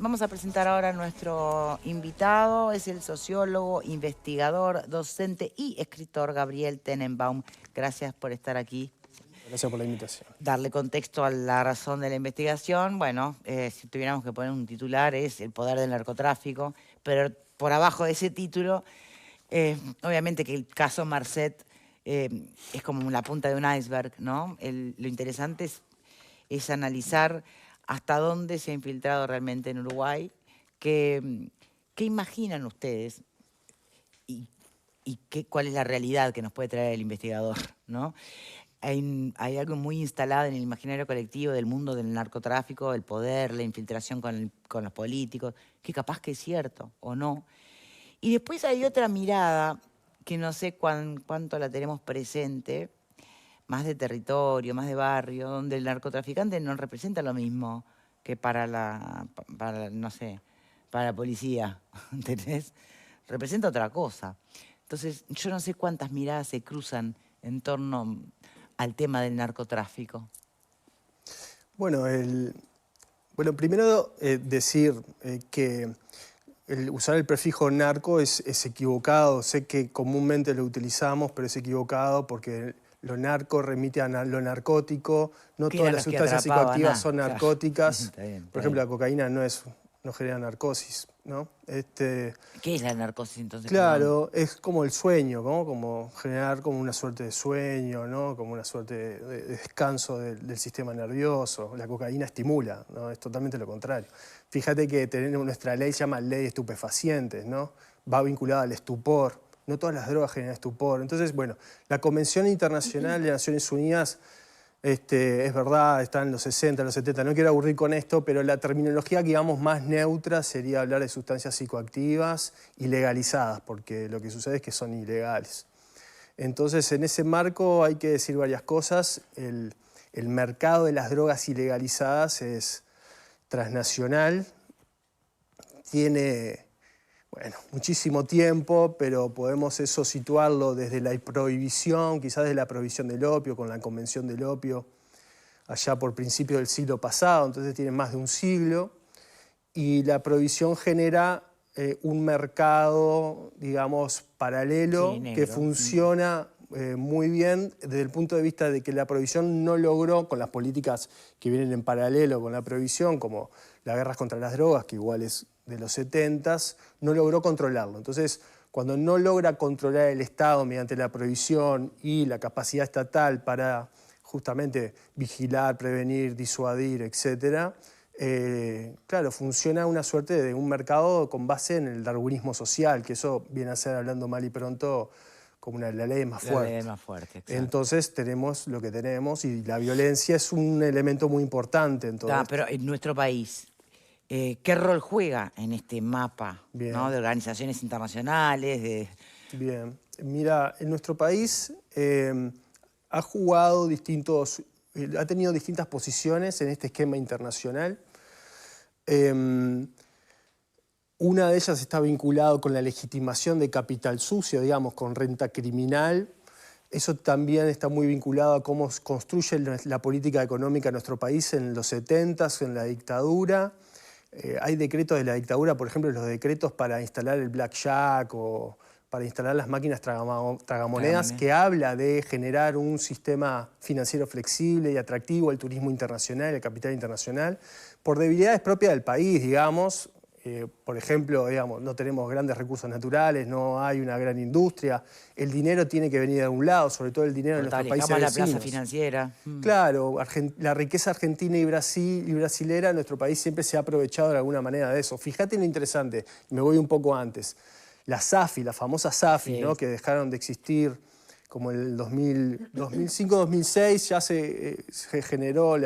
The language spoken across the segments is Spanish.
Vamos a presentar ahora a nuestro invitado. Es el sociólogo, investigador, docente y escritor Gabriel Tenenbaum. Gracias por estar aquí. Gracias por la invitación. Darle contexto a la razón de la investigación. Bueno, si tuviéramos que poner un titular es el poder del narcotráfico, pero por abajo de ese título, obviamente que el caso Marcet es como la punta de un iceberg, ¿no? Lo interesante es analizar hasta dónde se ha infiltrado realmente en Uruguay, qué imaginan ustedes y cuál es la realidad que nos puede traer el investigador, ¿no? Hay algo muy instalado en el imaginario colectivo del mundo del narcotráfico, el poder, la infiltración con los políticos, que capaz que es cierto o no. Y después hay otra mirada que no sé cuánto la tenemos presente, más de territorio, más de barrio, donde el narcotraficante no representa lo mismo que no sé, para la policía, ¿entendés? Representa otra cosa. Entonces, yo no sé cuántas miradas se cruzan en torno al tema del narcotráfico. Bueno, primero decir que usar el prefijo narco es equivocado. Sé que comúnmente lo utilizamos, pero es equivocado porque lo narco remite a lo narcótico. No Que todas eran las los que sustancias atrapaban, psicoactivas son claro. narcóticas. Está bien, está Por ejemplo, bien. la cocaína no genera narcosis, ¿no? ¿Qué es la narcosis entonces, perdón? Claro, es como el sueño, ¿no? Como generar como una suerte de sueño, ¿no? Como una suerte de descanso del sistema nervioso. La cocaína estimula, ¿no? Es totalmente lo contrario. Fíjate que tenemos nuestra ley, se llama ley de estupefacientes, ¿no? Va vinculada al estupor. No todas las drogas generan estupor. Entonces, bueno, la Convención Internacional de Naciones Unidas es verdad, está en los 60, los 70, no quiero aburrir con esto, pero la terminología que digamos más neutra sería hablar de sustancias psicoactivas ilegalizadas, porque lo que sucede es que son ilegales. Entonces, en ese marco hay que decir varias cosas. El mercado de las drogas ilegalizadas es transnacional, tiene muchísimo tiempo, pero podemos eso situarlo desde la prohibición, quizás desde la prohibición del opio, con la Convención del Opio, allá por principios del siglo pasado, entonces tiene más de un siglo, y la prohibición genera un mercado, digamos, paralelo, Sí, que negro. funciona muy bien desde el punto de vista de que la prohibición no logró, con las políticas que vienen en paralelo con la prohibición, como las guerras contra las drogas, que igual es de los 70s, no logró controlarlo. Entonces, cuando no logra controlar el Estado mediante la prohibición y la capacidad estatal para justamente vigilar, prevenir, disuadir, etc., claro, funciona una suerte de un mercado con base en el darwinismo social, que eso viene a ser, hablando mal y pronto, como la ley más La ley fuerte. más fuerte, exacto. Entonces tenemos lo que tenemos y la violencia es un elemento muy importante en todo esto. Pero en nuestro país, ¿qué rol juega en este mapa, ¿no? Bien, De organizaciones internacionales, bien. Mira, en nuestro país ha jugado ha tenido distintas posiciones en este esquema internacional. Una de ellas está vinculada con la legitimación de capital sucio, digamos, con renta criminal. Eso también está muy vinculado a cómo construye la política económica en nuestro país en los 70s, en la dictadura. Hay decretos de la dictadura, por ejemplo, los decretos para instalar el blackjack o para instalar las máquinas tragamonedas, tragamonedas? que habla de generar un sistema financiero flexible y atractivo al turismo internacional, al capital internacional, por debilidades propias del país, digamos. Por ejemplo, digamos, no tenemos grandes recursos naturales, no hay una gran industria. El dinero tiene que venir de algún lado, sobre todo el dinero de nuestros países Fortalezcamos la plaza vecinos. financiera. Claro, la riqueza argentina y brasilera en nuestro país siempre se ha aprovechado de alguna manera de eso. Fíjate lo interesante, me voy un poco antes. Las AFI, las famosas AFI, Sí. ¿no? Que dejaron de existir como en el 2005-2006, ya se generó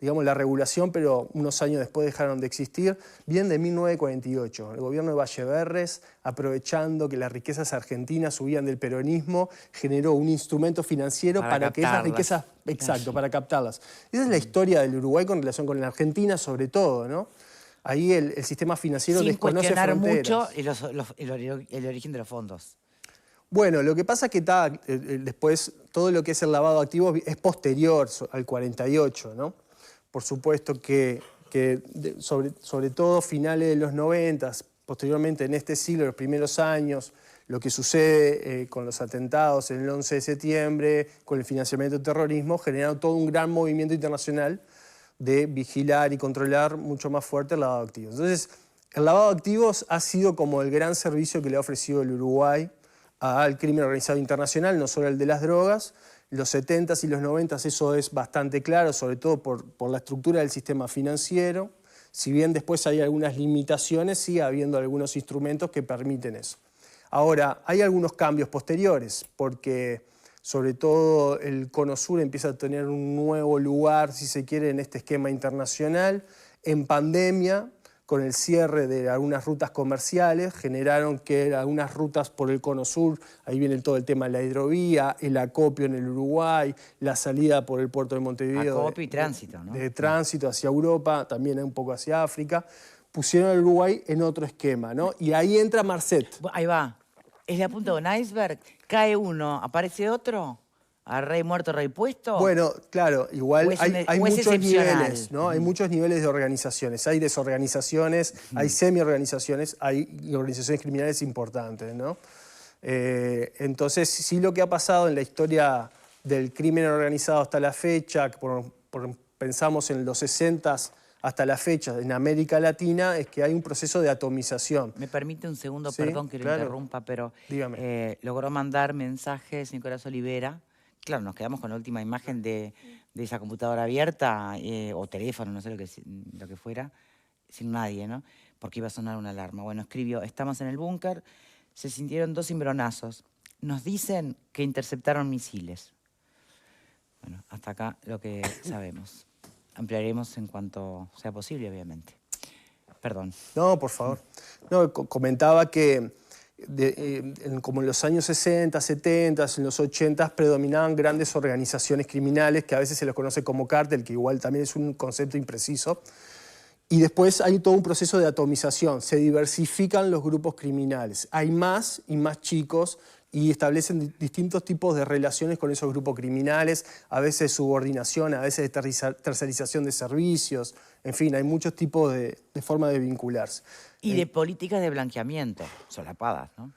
digamos, la regulación, pero unos años después dejaron de existir, bien de 1948. El gobierno de Valleverres, aprovechando que las riquezas argentinas subían del peronismo, generó un instrumento financiero para que esas riquezas, exacto, para captarlas. Esa es la historia del Uruguay con relación con la Argentina, sobre todo, ¿no? Ahí el sistema financiero Sin desconoce cuestionar mucho fronteras. el origen de los fondos. Bueno, lo que pasa es que después todo lo que es el lavado de activos es posterior al 48, ¿no? Por supuesto que que sobre todo finales de los 90, posteriormente en este siglo, los primeros años, lo que sucede con los atentados en el 11 de septiembre, con el financiamiento del terrorismo, generaron todo un gran movimiento internacional de vigilar y controlar mucho más fuerte el lavado de activos. Entonces, el lavado de activos ha sido como el gran servicio que le ha ofrecido el Uruguay al crimen organizado internacional, no solo el de las drogas. Los 70s y los 90s eso es bastante claro, sobre todo por la estructura del sistema financiero. Si bien después hay algunas limitaciones, sigue habiendo algunos instrumentos que permiten eso. Ahora, hay algunos cambios posteriores, porque sobre todo el Cono Sur empieza a tener un nuevo lugar, si se quiere, en este esquema internacional. En pandemia, con el cierre de algunas rutas comerciales, generaron que algunas rutas por el Cono Sur, ahí viene todo el tema de la hidrovía, el acopio en el Uruguay, la salida por el puerto de Montevideo. Acopio y tránsito, ¿no? De tránsito hacia Europa, también un poco hacia África. Pusieron al Uruguay en otro esquema, ¿no? Y ahí entra Marcet. Ahí va. Es la punta de un iceberg. Cae uno, aparece otro. ¿A rey muerto, rey puesto? Bueno, claro, igual hay muchos niveles, ¿no? Hay muchos niveles de organizaciones. Hay desorganizaciones, hay semi-organizaciones, hay organizaciones criminales importantes, ¿no? Entonces, sí, lo que ha pasado en la historia del crimen organizado hasta la fecha, que pensamos en los 60s hasta la fecha en América Latina, es que hay un proceso de atomización. ¿Me permite un segundo? Sí, Perdón que lo claro. interrumpa, pero Logró mandar mensajes Nicolás Olivera. Claro, nos quedamos con la última imagen de esa computadora abierta o teléfono, no sé lo que fuera, sin nadie, ¿no? Porque iba a sonar una alarma. Bueno, escribió: estamos en el búnker, se sintieron 2 cimbronazos. Nos dicen que interceptaron misiles. Bueno, hasta acá lo que sabemos. Ampliaremos en cuanto sea posible, obviamente. Perdón. No, por favor. No, comentaba que como en los años 60, 70, en los 80 predominaban grandes organizaciones criminales que a veces se los conoce como cártel, que igual también es un concepto impreciso. Y después hay todo un proceso de atomización, se diversifican los grupos criminales. Hay más y más chicos y establecen distintos tipos de relaciones con esos grupos criminales, a veces subordinación, a veces tercerización de servicios, en fin, hay muchos tipos de formas de vincularse. Y de políticas de blanqueamiento, solapadas, ¿no?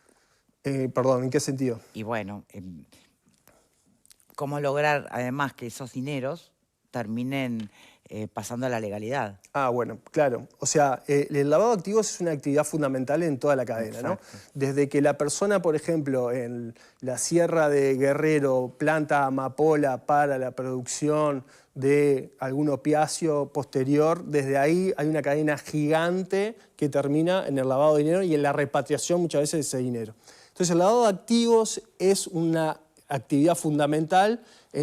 Perdón, ¿en qué sentido? Y bueno, ¿cómo lograr además que esos dineros terminen pasando a la legalidad? Ah, bueno, claro. O sea, el lavado de activos es una actividad fundamental en toda la cadena, ¿no? Desde que la persona, por ejemplo, en la Sierra de Guerrero planta amapola para la producción de algún opiáceo posterior, desde ahí hay una cadena gigante que termina en el lavado de dinero y en la repatriación muchas veces de ese dinero. Entonces, el lavado de activos es una actividad fundamental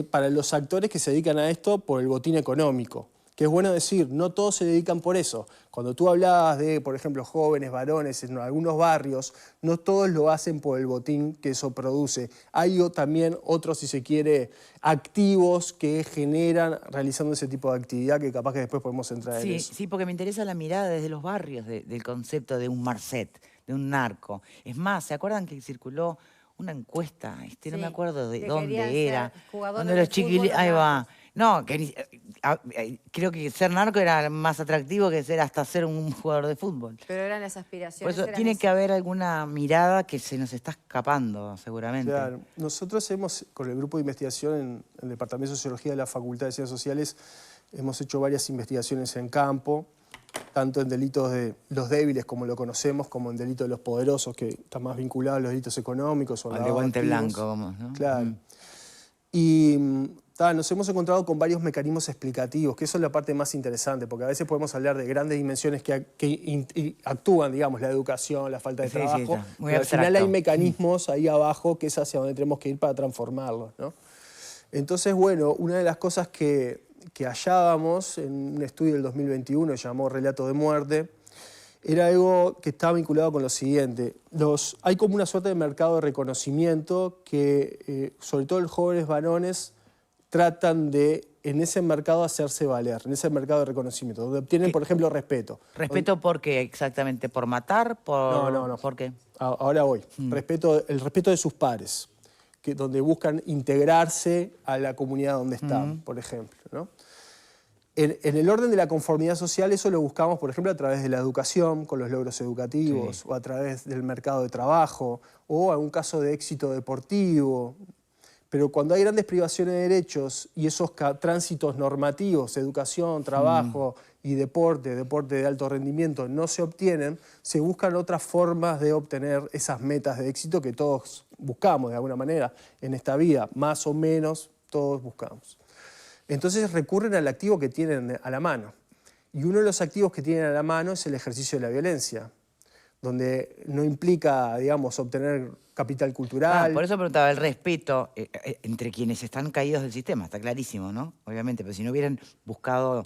para los actores que se dedican a esto por el botín económico. Que es bueno decir, no todos se dedican por eso. Cuando tú hablabas de, por ejemplo, jóvenes, varones en algunos barrios, no todos lo hacen por el botín que eso produce. Hay también otros, si se quiere, activos que generan realizando ese tipo de actividad que capaz que después podemos entrar en eso. Sí, porque me interesa la mirada desde los barrios del concepto de un Marcet, de un narco. Es más, ¿se acuerdan que circuló una encuesta? No me acuerdo de dónde era. Donde los chiquilitos... Ahí va. No, creo que ser narco era más atractivo que hasta ser un jugador de fútbol. Pero eran las aspiraciones. Por eso tiene que haber alguna mirada que se nos está escapando, seguramente. Claro. Nosotros con el grupo de investigación en el Departamento de Sociología de la Facultad de Ciencias Sociales, hemos hecho varias investigaciones en campo, tanto en delitos de los débiles, como lo conocemos, como en delitos de los poderosos, que están más vinculados a los delitos económicos. Al de guante blanco, ¿no? Claro. Y nos hemos encontrado con varios mecanismos explicativos, que eso es la parte más interesante, porque a veces podemos hablar de grandes dimensiones que actúan, digamos, la educación, la falta de trabajo, pero al final hay mecanismos ahí abajo que es hacia donde tenemos que ir para transformarlos, ¿no? Entonces, bueno, una de las cosas que hallábamos en un estudio del 2021, llamó Relato de Muerte, era algo que estaba vinculado con lo siguiente. Hay como una suerte de mercado de reconocimiento que, sobre todo los jóvenes varones, tratan de, en ese mercado, hacerse valer, en ese mercado de reconocimiento, donde obtienen, por ejemplo, respeto. ¿Respeto por qué exactamente? ¿Por matar? No. ¿Por qué? Ahora voy. El respeto de sus pares, donde buscan integrarse a la comunidad donde están, por ejemplo, ¿no? En el orden de la conformidad social, eso lo buscamos, por ejemplo, a través de la educación, con los logros educativos, o a través del mercado de trabajo, o algún caso de éxito deportivo. Pero cuando hay grandes privaciones de derechos y esos tránsitos normativos, educación, trabajo y deporte de alto rendimiento, no se obtienen, se buscan otras formas de obtener esas metas de éxito que todos buscamos de alguna manera en esta vida, más o menos todos buscamos. Entonces recurren al activo que tienen a la mano. Y uno de los activos que tienen a la mano es el ejercicio de la violencia, donde no implica, digamos, obtener capital cultural. Por eso preguntaba el respeto entre quienes están caídos del sistema, está clarísimo, ¿no? Obviamente, pero si no hubieran buscado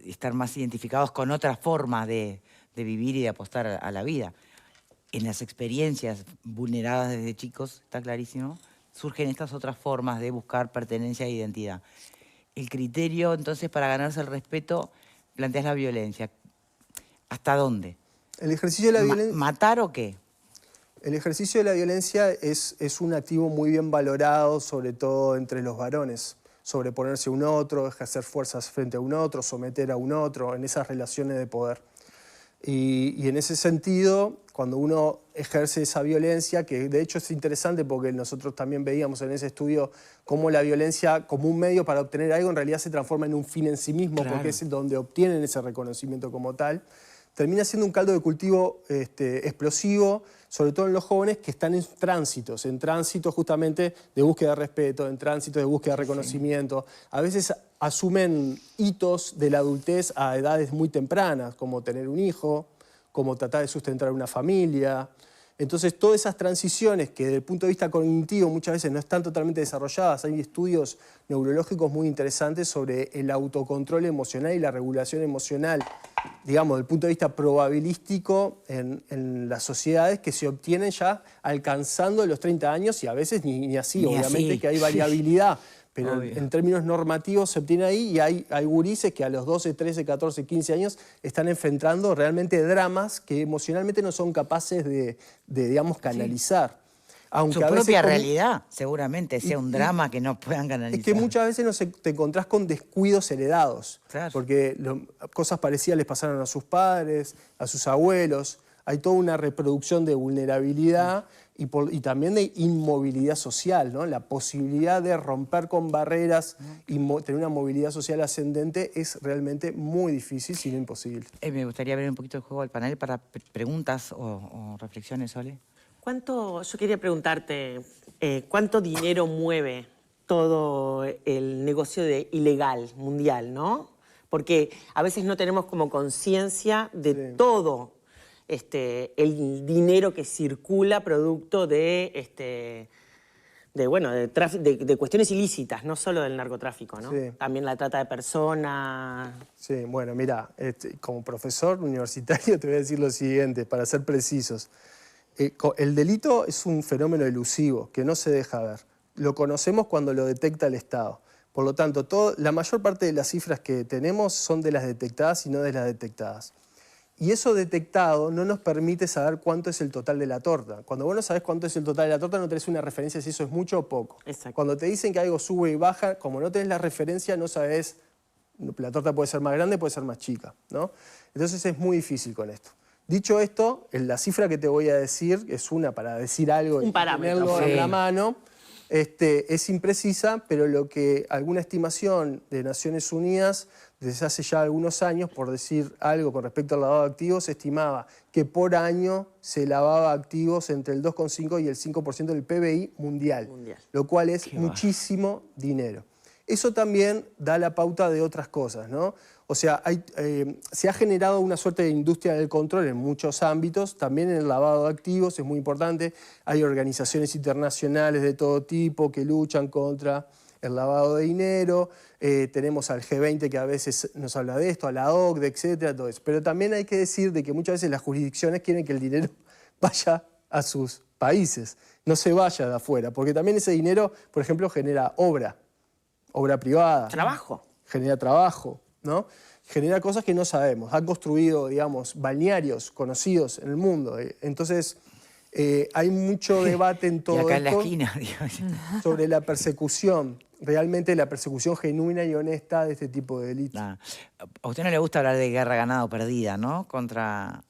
estar más identificados con otras formas de vivir y de apostar a la vida. En las experiencias vulneradas desde chicos, está clarísimo, surgen estas otras formas de buscar pertenencia e identidad. El criterio, entonces, para ganarse el respeto, planteas la violencia. ¿Hasta dónde? El ejercicio de la violencia... ¿Matar o qué? El ejercicio de la violencia es un activo muy bien valorado, sobre todo entre los varones. Sobreponerse a un otro, ejercer fuerzas frente a un otro, someter a un otro, en esas relaciones de poder. Y en ese sentido, cuando uno ejerce esa violencia, que de hecho es interesante porque nosotros también veíamos en ese estudio cómo la violencia como un medio para obtener algo en realidad se transforma en un fin en sí mismo, claro, porque es donde obtienen ese reconocimiento como tal, termina siendo un caldo de cultivo explosivo, sobre todo en los jóvenes que están en tránsito justamente de búsqueda de respeto, en tránsito de búsqueda de reconocimiento. Sí. A veces asumen hitos de la adultez a edades muy tempranas, como tener un hijo, como tratar de sustentar una familia. Entonces, todas esas transiciones que desde el punto de vista cognitivo muchas veces no están totalmente desarrolladas, hay estudios neurológicos muy interesantes sobre el autocontrol emocional y la regulación emocional, digamos, desde el punto de vista probabilístico en las sociedades que se obtienen ya alcanzando los 30 años y a veces ni así, obviamente que hay variabilidad. Pero en términos normativos se obtiene ahí y hay gurises que a los 12, 13, 14, 15 años están enfrentando realmente dramas que emocionalmente no son capaces de digamos, canalizar. Sí. Aunque Su propia realidad seguramente sea un drama que no puedan canalizar. Es que muchas veces te encontrás con descuidos heredados. Claro. Porque cosas parecidas les pasaron a sus padres, a sus abuelos. Hay toda una reproducción de vulnerabilidad y también de inmovilidad social, ¿no? La posibilidad de romper con barreras y tener una movilidad social ascendente es realmente muy difícil, si no imposible. Me gustaría abrir un poquito el juego al panel para preguntas o reflexiones, Sole. Yo quería preguntarte, ¿cuánto dinero mueve todo el negocio ilegal mundial, ¿no? Porque a veces no tenemos como conciencia de todo el dinero que circula producto de cuestiones ilícitas, no solo del narcotráfico, ¿no? Sí. También la trata de personas. Sí, bueno, mira, como profesor universitario te voy a decir lo siguiente, para ser precisos. El delito es un fenómeno elusivo que no se deja ver. Lo conocemos cuando lo detecta el Estado. Por lo tanto, la mayor parte de las cifras que tenemos son de las detectadas y no de las detectadas. Y eso detectado no nos permite saber cuánto es el total de la torta. Cuando vos no sabés cuánto es el total de la torta, no tenés una referencia si eso es mucho o poco. Exacto. Cuando te dicen que algo sube y baja, como no tenés la referencia, no sabés, la torta puede ser más grande, puede ser más chica, ¿no? Entonces es muy difícil con esto. Dicho esto, la cifra que te voy a decir es una para decir algo y tenerlo en la mano. Es imprecisa, pero alguna estimación de Naciones Unidas desde hace ya algunos años, por decir algo con respecto al lavado de activos, estimaba que por año se lavaba activos entre el 2,5 y el 5% del PBI mundial, lo cual es muchísimo dinero. Eso también da la pauta de otras cosas, ¿no? O sea, se ha generado una suerte de industria del control en muchos ámbitos, también en el lavado de activos, es muy importante. Hay organizaciones internacionales de todo tipo que luchan contra el lavado de dinero. Tenemos al G20 que a veces nos habla de esto, a la OCDE, etcétera, todo eso. Pero también hay que decir de que muchas veces las jurisdicciones quieren que el dinero vaya a sus países, no se vaya de afuera, porque también ese dinero, por ejemplo, genera obra privada. Trabajo. Genera trabajo, ¿no? Genera cosas que no sabemos. Han construido, digamos, balnearios conocidos en el mundo. Entonces, hay mucho debate en todo esto. Y acá esto en la esquina, digamos. Sobre la persecución realmente la persecución genuina y honesta de este tipo de delitos. Nah. A usted no le gusta hablar de guerra ganada o perdida, ¿no? Contra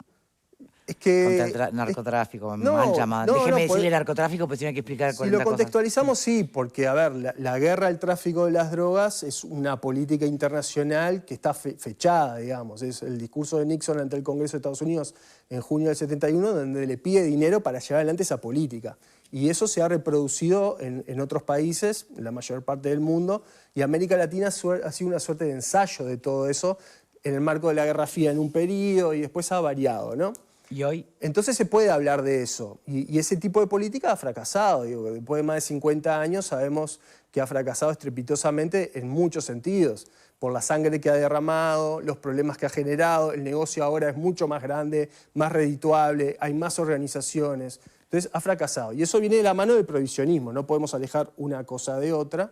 Es que... el narcotráfico, no, mal llamado. no, Déjeme no, decirle narcotráfico, pues tiene que explicar si 40 lo cosas. contextualizamos, sí, porque, a ver, la guerra al tráfico de las drogas es una política internacional que está fechada, digamos. Es el discurso de Nixon ante el Congreso de Estados Unidos en junio del 71, donde le pide dinero para llevar adelante esa política. Y eso se ha reproducido en otros países, en la mayor parte del mundo, y América Latina ha sido una suerte de ensayo de todo eso en el marco de la Guerra Fría en un periodo y después ha variado, ¿no? ¿Y hoy? Entonces se puede hablar de eso. Y ese tipo de política ha fracasado. Digo, después de más de 50 años sabemos que ha fracasado estrepitosamente en muchos sentidos. Por la sangre que ha derramado, los problemas que ha generado, el negocio ahora es mucho más grande, más redituable, hay más organizaciones. Entonces ha fracasado. Y eso viene de la mano del prohibicionismo. No podemos alejar una cosa de otra.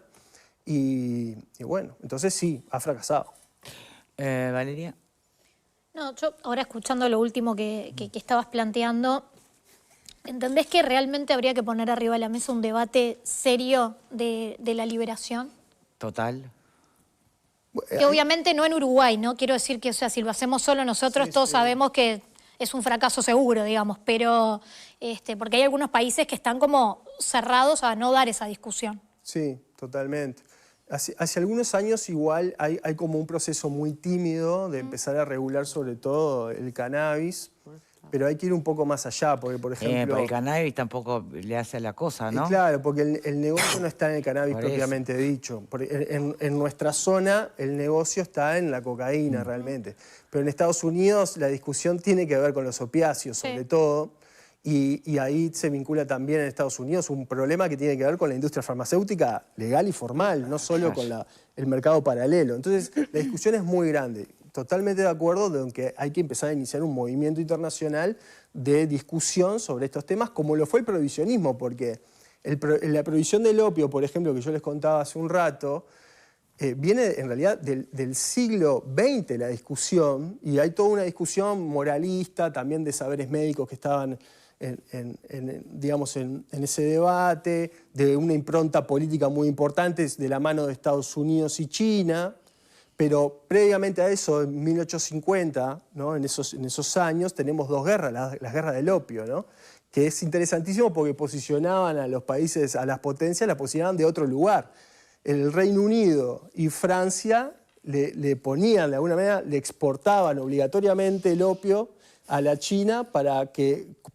Y bueno, entonces sí, ha fracasado. Valeria. No, yo ahora escuchando lo último que estabas planteando, ¿entendés que realmente habría que poner arriba de la mesa un debate serio de la liberación? Total. Que obviamente no en Uruguay, ¿no? Quiero decir que, o sea, si lo hacemos solo nosotros, todos sabemos que es un fracaso seguro, digamos, pero porque hay algunos países que están como cerrados a no dar esa discusión. Sí, totalmente. Hace algunos años igual hay como un proceso muy tímido de empezar a regular sobre todo el cannabis, pero hay que ir un poco más allá, porque por ejemplo... Pero el cannabis tampoco le hace a la cosa, ¿no? Claro, porque el negocio no está en el cannabis Por eso. propiamente dicho. En nuestra zona el negocio está en la cocaína realmente, pero en Estados Unidos la discusión tiene que ver con los opiáceos sobre todo. Y ahí se vincula también en Estados Unidos un problema que tiene que ver con la industria farmacéutica legal y formal, no solo con el mercado paralelo. Entonces, la discusión es muy grande. Totalmente de acuerdo de que hay que empezar a iniciar un movimiento internacional de discusión sobre estos temas, como lo fue el prohibicionismo, porque la prohibición del opio, por ejemplo, que yo les contaba hace un rato, viene en realidad del siglo XX la discusión, y hay toda una discusión moralista, también de saberes médicos que estaban digamos, en ese debate, de una impronta política muy importante de la mano de Estados Unidos y China, pero previamente a eso, en 1850, ¿no? en esos años, tenemos dos guerras, la guerra del opio, ¿no? Que es interesantísimo porque posicionaban a los países, a las potencias, la posicionaban de otro lugar. El Reino Unido y Francia le ponían, de alguna manera, le exportaban obligatoriamente el opio a la China para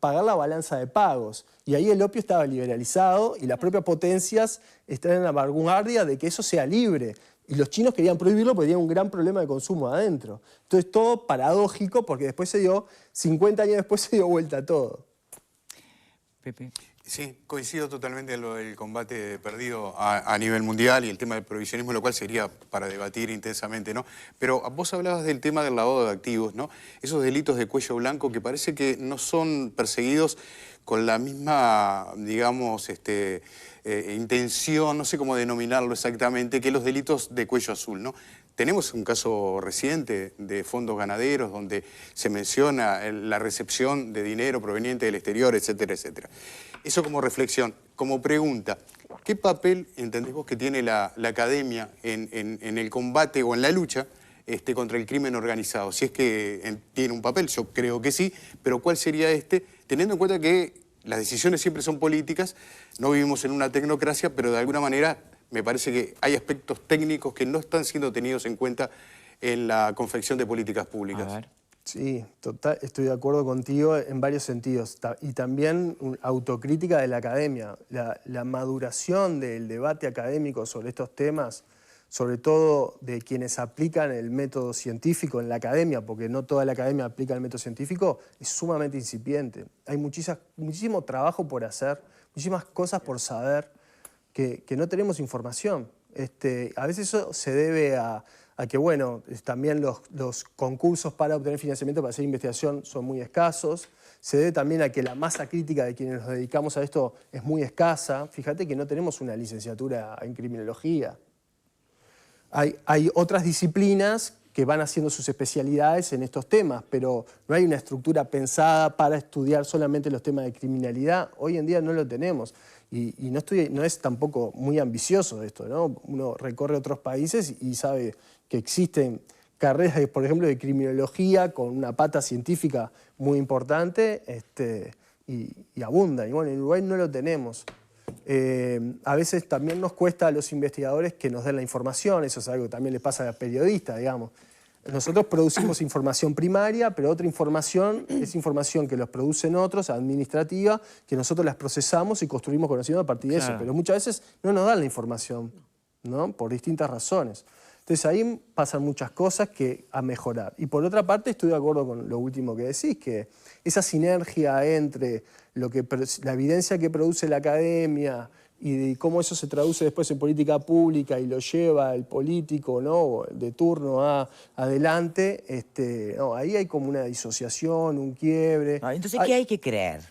pagar la balanza de pagos. Y ahí el opio estaba liberalizado y las propias potencias están en la vanguardia de que eso sea libre. Y los chinos querían prohibirlo porque tenían un gran problema de consumo adentro. Entonces todo paradójico porque después 50 años después se dio vuelta todo. Pepe. Sí, coincido totalmente en lo del combate perdido a nivel mundial y el tema del prohibicionismo, lo cual sería para debatir intensamente, ¿no? Pero vos hablabas del tema del lavado de activos, ¿no? Esos delitos de cuello blanco que parece que no son perseguidos con la misma, digamos, intención, no sé cómo denominarlo exactamente, que los delitos de cuello azul, ¿no? Tenemos un caso reciente de fondos ganaderos donde se menciona la recepción de dinero proveniente del exterior, etcétera, etcétera. Eso como reflexión. Como pregunta, ¿qué papel entendés vos que tiene la academia en el combate o en la lucha contra el crimen organizado? Si es que tiene un papel, yo creo que sí, pero ¿cuál sería teniendo en cuenta que las decisiones siempre son políticas, no vivimos en una tecnocracia, pero de alguna manera me parece que hay aspectos técnicos que no están siendo tenidos en cuenta en la confección de políticas públicas? A ver. Sí, total, estoy de acuerdo contigo en varios sentidos. Y también autocrítica de la academia. La maduración del debate académico sobre estos temas, sobre todo de quienes aplican el método científico en la academia, porque no toda la academia aplica el método científico, es sumamente incipiente. Hay muchísimo trabajo por hacer, muchísimas cosas por saber que no tenemos información. A veces eso se debe a que, bueno, también los concursos para obtener financiamiento para hacer investigación son muy escasos. Se debe también a que la masa crítica de quienes nos dedicamos a esto es muy escasa. Fíjate que no tenemos una licenciatura en criminología. Hay otras disciplinas que van haciendo sus especialidades en estos temas, pero no hay una estructura pensada para estudiar solamente los temas de criminalidad. Hoy en día no lo tenemos. Y no es tampoco muy ambicioso esto, ¿no? Uno recorre otros países y sabe que existen carreras, por ejemplo, de criminología con una pata científica muy importante y abunda. Y bueno, en Uruguay no lo tenemos. A veces también nos cuesta a los investigadores que nos den la información, eso es algo que también les pasa a los periodistas, digamos. Nosotros producimos información primaria, pero otra información es información que los producen otros, administrativa, que nosotros las procesamos y construimos conocimiento a partir de eso. Pero muchas veces no nos dan la información, ¿no? Por distintas razones. Entonces ahí pasan muchas cosas a mejorar. Y por otra parte estoy de acuerdo con lo último que decís, que esa sinergia entre la evidencia que produce la academia y cómo eso se traduce después en política pública y lo lleva el político, ¿no? De turno adelante, no, ahí hay como una disociación, un quiebre. No, entonces, ¿qué hay que creer?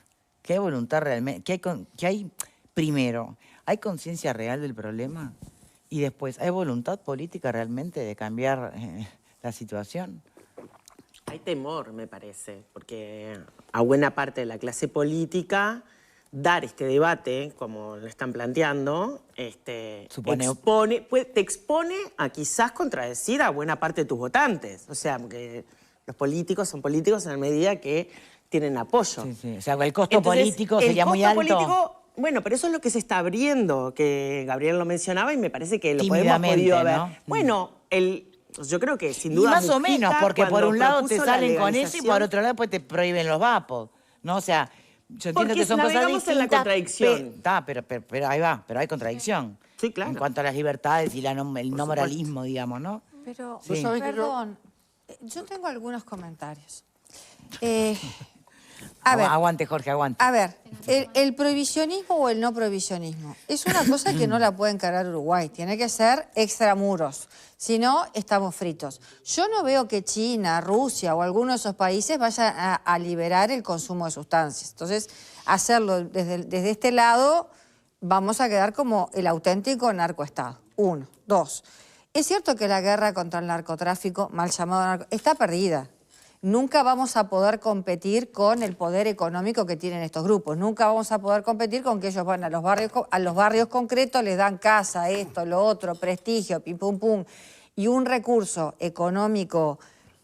¿Qué hay voluntad realmente? Primero, ¿hay conciencia real del problema? Y después, ¿hay voluntad política realmente de cambiar la situación? Hay temor, me parece, porque a buena parte de la clase política dar este debate, como lo están planteando, te expone a quizás contradecir a buena parte de tus votantes. O sea, porque los políticos son políticos en la medida que tienen apoyo. Sí, sí. O sea, el costo político sería muy alto. Bueno, pero eso es lo que se está abriendo, que Gabriel lo mencionaba y me parece que lo hemos podido ver. ¿no? Bueno, yo creo que sin duda. Y más o menos, porque por un lado te salen con eso y por otro lado pues te prohíben los vapos, ¿no? O sea, yo entiendo que son cosas distintas. En la contradicción. Pero ahí va, pero hay contradicción. Sí, claro. En cuanto a las libertades y el no moralismo, digamos, ¿no? Pero, Sí. perdón, yo tengo algunos comentarios. A ver, Aguante, Jorge, aguante. a ver, el prohibicionismo o el no prohibicionismo es una cosa que no la puede encarar Uruguay, tiene que ser extramuros, si no estamos fritos. Yo no veo que China, Rusia o alguno de esos países vayan a liberar el consumo de sustancias. Entonces, hacerlo desde este lado vamos a quedar como el auténtico narcoestado. 1. 2. Es cierto que la guerra contra el narcotráfico, mal llamado narcotráfico, está perdida. Nunca vamos a poder competir con el poder económico que tienen estos grupos. Nunca vamos a poder competir con que ellos van a los barrios concretos, les dan casa, esto, lo otro, prestigio, pim, pum, pum. Y un recurso económico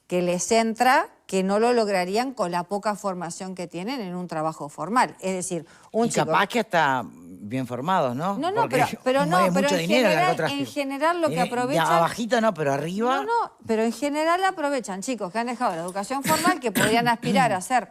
que les entra que no lo lograrían con la poca formación que tienen en un trabajo formal. Es decir, un chico... capaz que está bien formados, ¿no? No, Porque pero mucho dinero el narcotráfico. en general lo que aprovechan... Abajito no, pero arriba... No, pero en general aprovechan chicos que han dejado la educación formal, que podrían aspirar a ser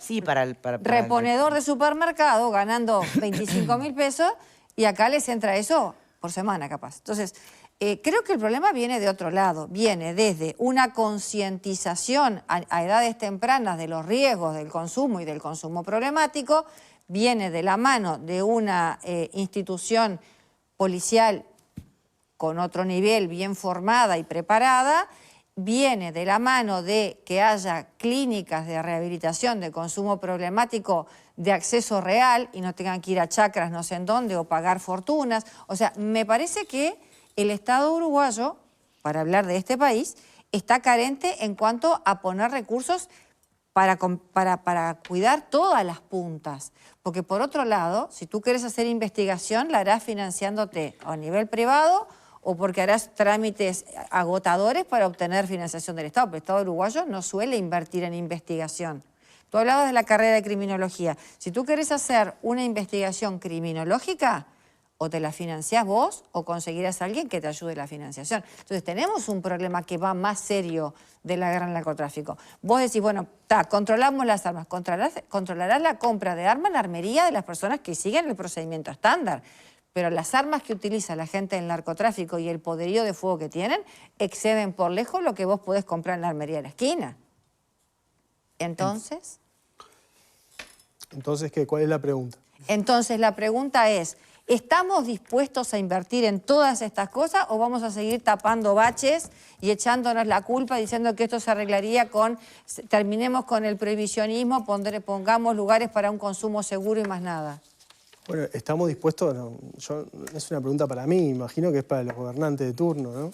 reponedor de supermercado, ganando 25.000 pesos, y acá les entra eso por semana, capaz. Entonces, creo que el problema viene de otro lado. Viene desde una concientización a edades tempranas de los riesgos del consumo y del consumo problemático, viene de la mano de una institución policial con otro nivel, bien formada y preparada, viene de la mano de que haya clínicas de rehabilitación de consumo problemático de acceso real y no tengan que ir a chacras no sé en dónde o pagar fortunas. O sea, me parece que el Estado uruguayo, para hablar de este país, está carente en cuanto a poner recursos para cuidar todas las puntas. Porque por otro lado, si tú quieres hacer investigación, la harás financiándote a nivel privado o porque harás trámites agotadores para obtener financiación del Estado. Pero el Estado uruguayo no suele invertir en investigación. Tú hablabas de la carrera de criminología. Si tú quieres hacer una investigación criminológica, o te la financiás vos o conseguirás a alguien que te ayude en la financiación. Entonces tenemos un problema que va más serio de la guerra al narcotráfico. Vos decís, bueno, controlamos las armas, controlarás la compra de armas en la armería de las personas que siguen el procedimiento estándar. Pero las armas que utiliza la gente del narcotráfico y el poderío de fuego que tienen exceden por lejos lo que vos podés comprar en la armería de la esquina. Entonces... Entonces, ¿qué? ¿Cuál es la pregunta? Entonces la pregunta es... ¿Estamos dispuestos a invertir en todas estas cosas o vamos a seguir tapando baches y echándonos la culpa diciendo que esto se arreglaría terminemos con el prohibicionismo, pongamos lugares para un consumo seguro y más nada? Bueno, ¿estamos dispuestos? No es una pregunta para mí, imagino que es para los gobernantes de turno, ¿no?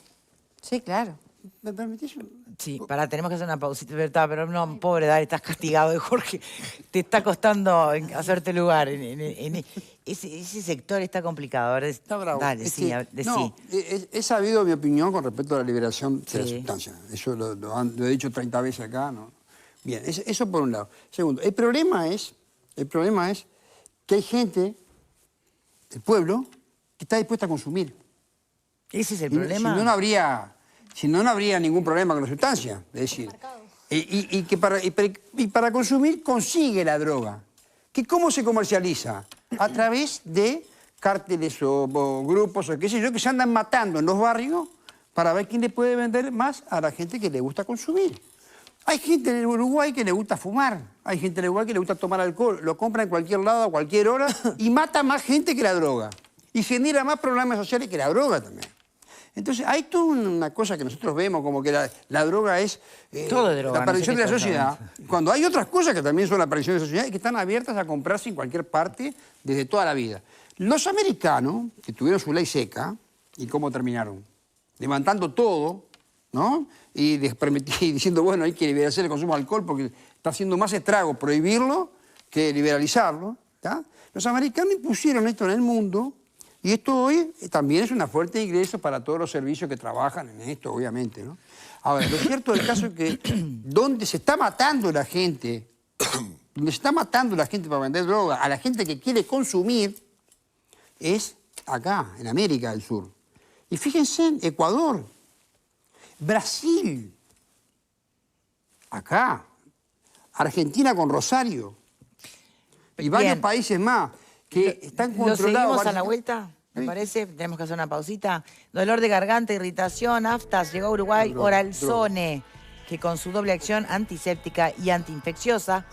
Sí, claro. ¿Me permitís? Sí, tenemos que hacer una pausita, ¿verdad? Pero no, pobre Dale, estás castigado, Jorge. Te está costando hacerte lugar. Ese sector está complicado. Ahora Está bravo. Dale, sí, No, he sabido mi opinión con respecto a la liberación de la sustancia. Eso lo he dicho 30 veces acá, ¿no? Bien, eso por un lado. Segundo, el problema es que hay gente, el pueblo, que está dispuesta a consumir. ¿Ese es el problema? Si no, no habría ningún problema con la sustancia. Es decir, y para consumir consigue la droga. ¿Cómo se comercializa? A través de cárteles o grupos o qué sé yo, que se andan matando en los barrios para ver quién le puede vender más a la gente que le gusta consumir. Hay gente en Uruguay que le gusta fumar, hay gente en Uruguay que le gusta tomar alcohol, lo compra en cualquier lado, a cualquier hora, y mata más gente que la droga. Y genera más problemas sociales que la droga también. Entonces, hay toda una cosa que nosotros vemos como que la droga es todo droga, la perdición de la sociedad. Cuando hay otras cosas que también son la perdición de la sociedad y que están abiertas a comprarse en cualquier parte desde toda la vida. Los americanos, que tuvieron su ley seca, ¿y cómo terminaron? Levantando todo, ¿no? Y diciendo, bueno, hay que liberalizar el consumo de alcohol porque está haciendo más estrago prohibirlo que liberalizarlo. ¿Tá? Los americanos impusieron esto en el mundo. Y esto hoy también es una fuente de ingreso para todos los servicios que trabajan en esto, obviamente, ¿no? Ahora, lo cierto del caso es que donde se está matando la gente, para vender droga, a la gente que quiere consumir, es acá, en América del Sur. Y fíjense en Ecuador, Brasil, acá, Argentina con Rosario, y varios países más. Que están controlados. ¿Lo seguimos a la vuelta? ¿Me parece? Tenemos que hacer una pausita. Dolor de garganta, irritación, aftas. Llegó a Uruguay Oralzone, que con su doble acción antiséptica y antiinfecciosa